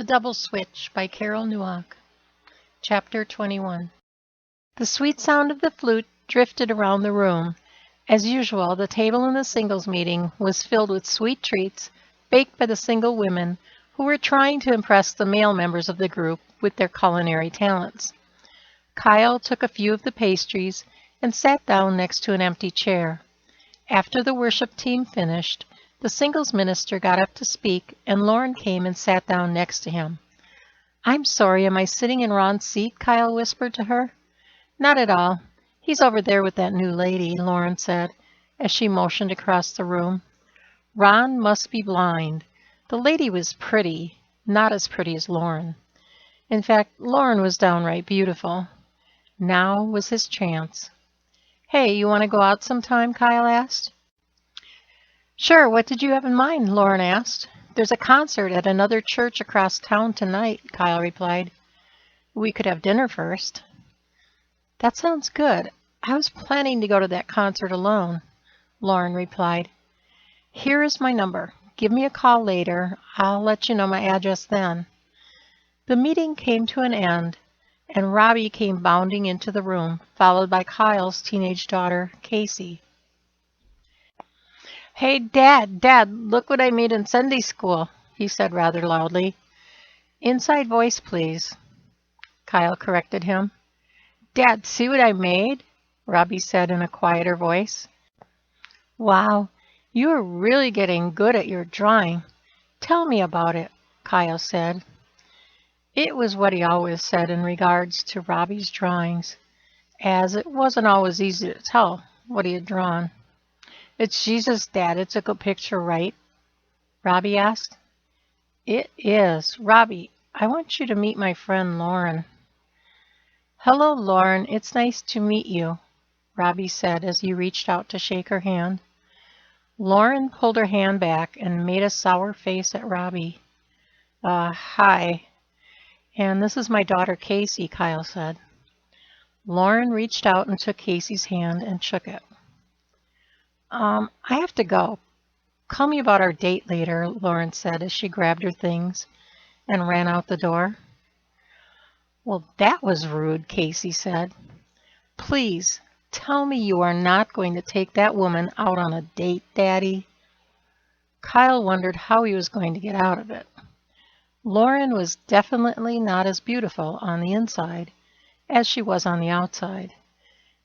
The Double Switch by Carole Neuok. Chapter 21. The sweet sound of the flute drifted around the room. As usual, the table in the singles meeting was filled with sweet treats baked by the single women who were trying to impress the male members of the group with their culinary talents. Kyle took a few of the pastries and sat down next to an empty chair. After the worship team finished, the singles minister got up to speak, and Lauren came and sat down next to him. "I'm sorry, am I sitting in Ron's seat?" Kyle whispered to her. "Not at all. He's over there with that new lady," Lauren said, as she motioned across the room. "Ron must be blind. The lady was pretty, not as pretty as Lauren. In fact, Lauren was downright beautiful. Now was his chance." "Hey, you want to go out sometime?" Kyle asked. "Sure, what did you have in mind?" Lauren asked. "There's a concert at another church across town tonight," Kyle replied. "We could have dinner first." "That sounds good. I was planning to go to that concert alone," Lauren replied. "Here is my number. Give me a call later. I'll let you know my address then." The meeting came to an end, and Robbie came bounding into the room, followed by Kyle's teenage daughter, Casey. "Hey, Dad, look what I made in Sunday school," he said rather loudly. "Inside voice, please," Kyle corrected him. "Dad, see what I made?" Robbie said in a quieter voice. "Wow, you are really getting good at your drawing. Tell me about it," Kyle said. It was what he always said in regards to Robbie's drawings, as it wasn't always easy to tell what he had drawn. "It's Jesus, Dad. It's a good picture, right?" Robbie asked. "It is. Robbie, I want you to meet my friend Lauren." "Hello, Lauren. It's nice to meet you," Robbie said as he reached out to shake her hand. Lauren pulled her hand back and made a sour face at Robbie. Hi. "And this is my daughter, Casey," Kyle said. Lauren reached out and took Casey's hand and shook it. I have to go. Call me about our date later," Lauren said as she grabbed her things and ran out the door. "Well, that was rude," Casey said. "Please, tell me you are not going to take that woman out on a date, Daddy." Kyle wondered how he was going to get out of it. Lauren was definitely not as beautiful on the inside as she was on the outside,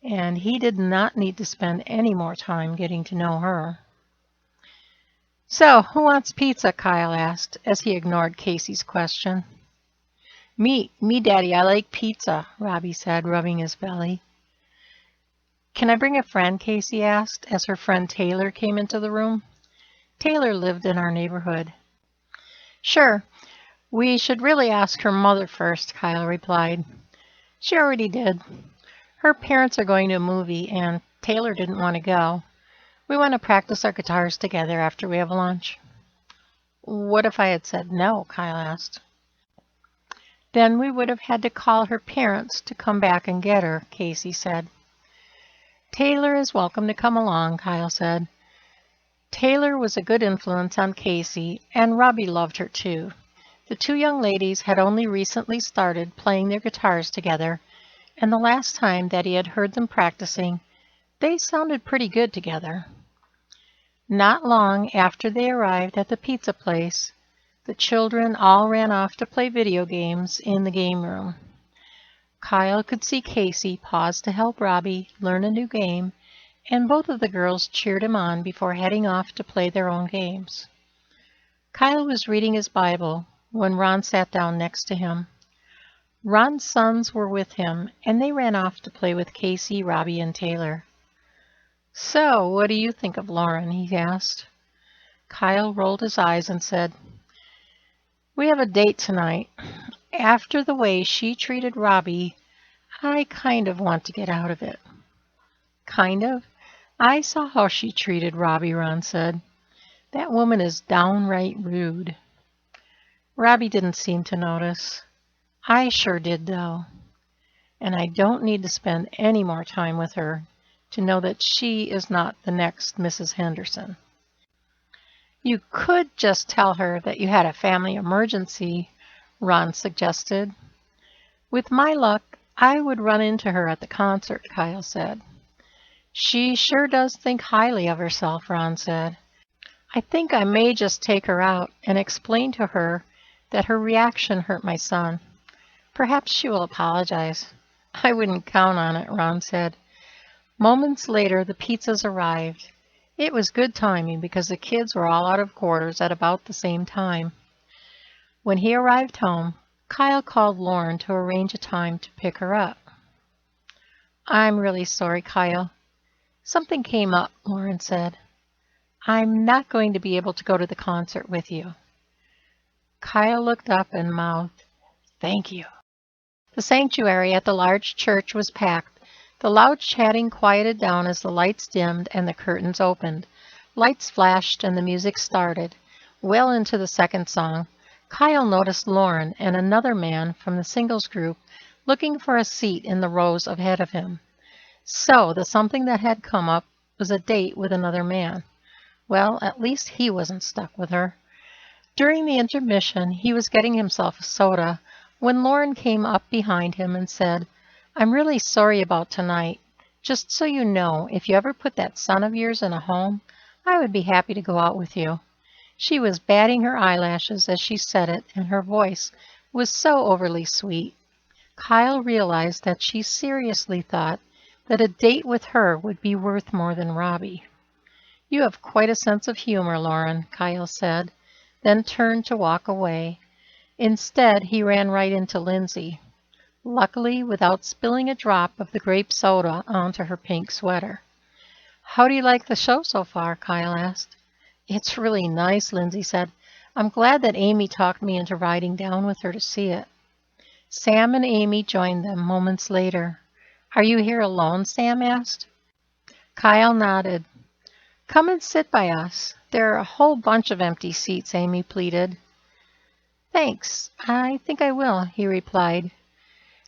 and he did not need to spend any more time getting to know her. "So, who wants pizza?" Kyle asked as he ignored Casey's question. Me, Daddy, I like pizza," Robbie said, rubbing his belly. "Can I bring a friend?" Casey asked as her friend Taylor came into the room. Taylor lived in our neighborhood. "Sure. We should really ask her mother first," Kyle replied. "She already did. Her parents are going to a movie, and Taylor didn't want to go. We want to practice our guitars together after we have lunch." "What if I had said no?" Kyle asked. "Then we would have had to call her parents to come back and get her," Casey said. "Taylor is welcome to come along," Kyle said. Taylor was a good influence on Casey, and Robbie loved her too. The two young ladies had only recently started playing their guitars together, and the last time that he had heard them practicing, they sounded pretty good together. Not long after they arrived at the pizza place, the children all ran off to play video games in the game room. Kyle could see Casey pause to help Robbie learn a new game, and both of the girls cheered him on before heading off to play their own games. Kyle was reading his Bible when Ron sat down next to him. Ron's sons were with him, and they ran off to play with Casey, Robbie, and Taylor. "So, what do you think of Lauren?" he asked. Kyle rolled his eyes and said, "We have a date tonight. After the way she treated Robbie, I kind of want to get out of it." "Kind of? I saw how she treated Robbie," Ron said. "That woman is downright rude." Robbie didn't seem to notice. "I sure did, though. And I don't need to spend any more time with her to know that she is not the next Mrs. Henderson." "You could just tell her that you had a family emergency," Ron suggested. With my luck, I would run into her at the concert, Kyle said. She sure does think highly of herself, Ron said. I think I may just take her out and explain to her that her reaction hurt my son. Perhaps she will apologize. I wouldn't count on it, Ron said. Moments later, the pizzas arrived. It was good timing because the kids were all out of quarters at about the same time. When he arrived home, Kyle called Lauren to arrange a time to pick her up. I'm really sorry, Kyle. Something came up, Lauren said. I'm not going to be able to go to the concert with you. Kyle looked up and mouthed, Thank you. The sanctuary at the large church was packed. The loud chatting quieted down as the lights dimmed and the curtains opened. Lights flashed and the music started. Well into the second song, Kyle noticed Lauren and another man from the singles group looking for a seat in the rows ahead of him. So the something that had come up was a date with another man. Well, at least he wasn't stuck with her. During the intermission, he was getting himself a soda when Lauren came up behind him and said, I'm really sorry about tonight. Just so you know, if you ever put that son of yours in a home, I would be happy to go out with you. She was batting her eyelashes as she said it, and her voice was so overly sweet. Kyle realized that she seriously thought that a date with her would be worth more than Robbie. You have quite a sense of humor, Lauren, Kyle said, then turned to walk away. Instead, he ran right into Lindsay, luckily without spilling a drop of the grape soda onto her pink sweater. How do you like the show so far? Kyle asked. It's really nice, Lindsay said. I'm glad that Amy talked me into riding down with her to see it. Sam and Amy joined them moments later. Are you here alone? Sam asked. Kyle nodded. Come and sit by us. There are a whole bunch of empty seats, Amy pleaded. Thanks, I think I will, he replied.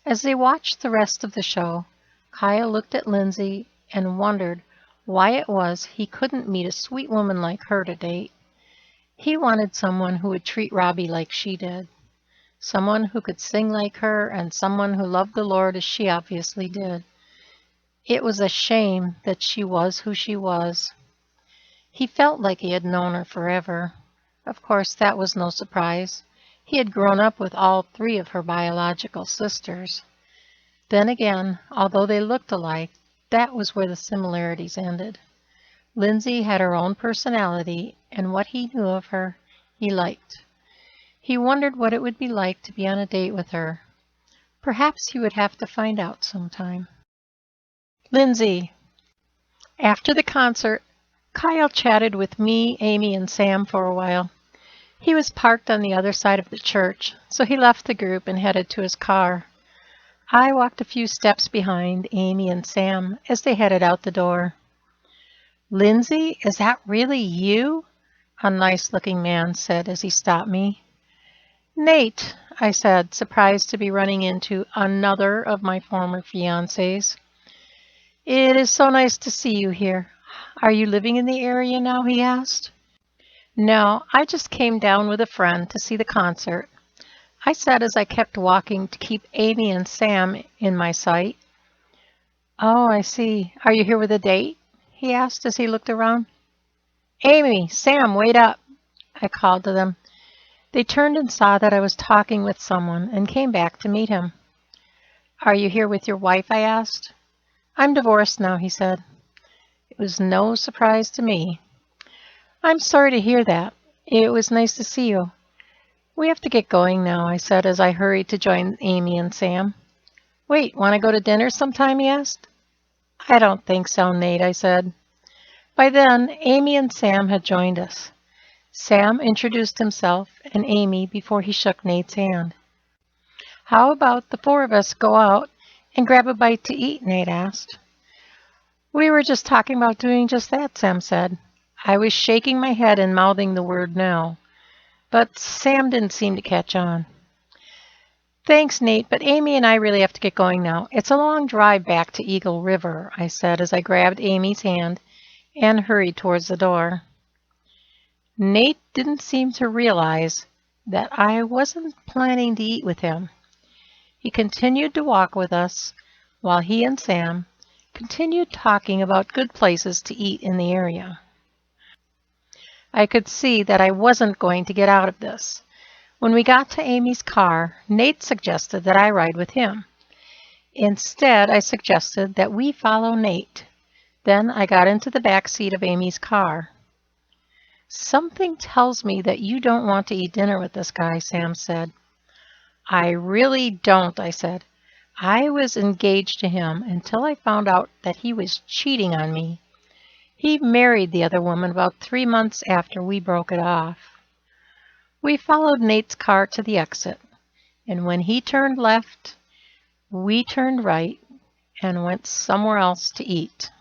As they watched the rest of the show, Kyle looked at Lindsay and wondered why it was he couldn't meet a sweet woman like her to date. He wanted someone who would treat Robbie like she did, someone who could sing like her, and someone who loved the Lord as she obviously did. It was a shame that she was who she was. He felt like he had known her forever. Of course, that was no surprise. He had grown up with all three of her biological sisters. Then again, although they looked alike, that was where the similarities ended. Lindsay had her own personality, and what he knew of her, he liked. He wondered what it would be like to be on a date with her. Perhaps he would have to find out sometime. Lindsay. After the concert, Kyle chatted with me, Amy, and Sam for a while. He was parked on the other side of the church, so he left the group and headed to his car. I walked a few steps behind Amy and Sam as they headed out the door. Lindsay, is that really you? A nice-looking man said as he stopped me. Nate, I said, surprised to be running into another of my former fiancés. It is so nice to see you here. Are you living in the area now? He asked. No, I just came down with a friend to see the concert, I said as I kept walking to keep Amy and Sam in my sight. Oh, I see. Are you here with a date? He asked as he looked around. Amy, Sam, wait up, I called to them. They turned and saw that I was talking with someone and came back to meet him. Are you here with your wife? I asked. I'm divorced now, he said. It was no surprise to me. I'm sorry to hear that. It was nice to see you. We have to get going now, I said as I hurried to join Amy and Sam. Wait, want to go to dinner sometime? He asked. I don't think so, Nate, I said. By then, Amy and Sam had joined us. Sam introduced himself and Amy before he shook Nate's hand. How about the four of us go out and grab a bite to eat? Nate asked. We were just talking about doing just that, Sam said. I was shaking my head and mouthing the word no, but Sam didn't seem to catch on. Thanks, Nate, but Amy and I really have to get going now. It's a long drive back to Eagle River, I said as I grabbed Amy's hand and hurried towards the door. Nate didn't seem to realize that I wasn't planning to eat with him. He continued to walk with us while he and Sam continued talking about good places to eat in the area. I could see that I wasn't going to get out of this. When we got to Amy's car, Nate suggested that I ride with him. Instead, I suggested that we follow Nate. Then I got into the back seat of Amy's car. "Something tells me that you don't want to eat dinner with this guy," Sam said. "I really don't," I said. "I was engaged to him until I found out that he was cheating on me. He married the other woman about 3 months after we broke it off." We followed Nate's car to the exit, and when he turned left, we turned right and went somewhere else to eat.